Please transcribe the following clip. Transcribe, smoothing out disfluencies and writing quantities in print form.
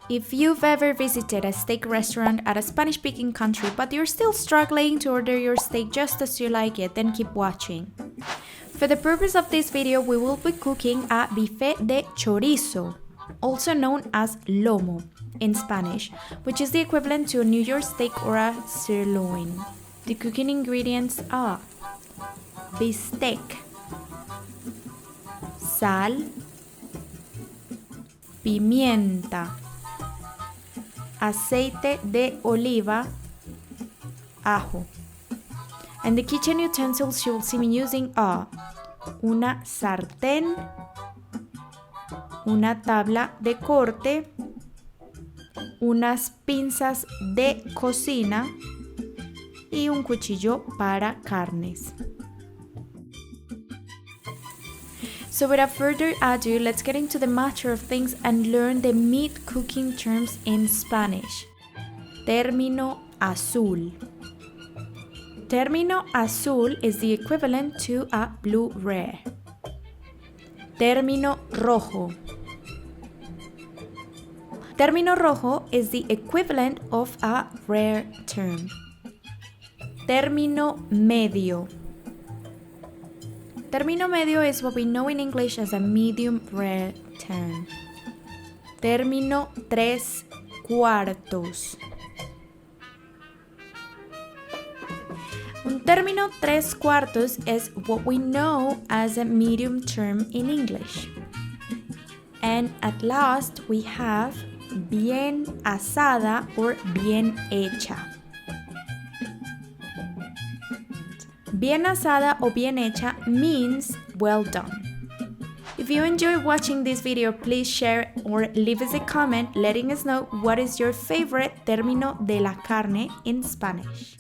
If you've ever visited a steak restaurant at a Spanish-speaking country but you're still struggling to order your steak just as you like it, then keep watching. For the purpose of this video, we will be cooking a bife de chorizo, also known as lomo in Spanish, which is the equivalent to a New York steak or a sirloin. The cooking ingredients are bistec, sal, pimienta, aceite de oliva, ajo. And the kitchen utensils you will see me using are una sartén, una tabla de corte, unas pinzas de cocina y un cuchillo para carnes. So without further ado, let's get into the matter of things and learn the meat cooking terms in Spanish. Termino azul. Termino azul is the equivalent to a blue rare. Termino rojo. Termino rojo is the equivalent of a rare term. Termino medio. Termino medio is what we know in English as a medium rare term. Termino tres cuartos. Un término tres cuartos is what we know as a medium term in English. And at last we have bien asada or bien hecha. Bien asada o bien hecha means well done. If you enjoy watching this video, please share or leave us a comment letting us know what is your favorite término de la carne in Spanish.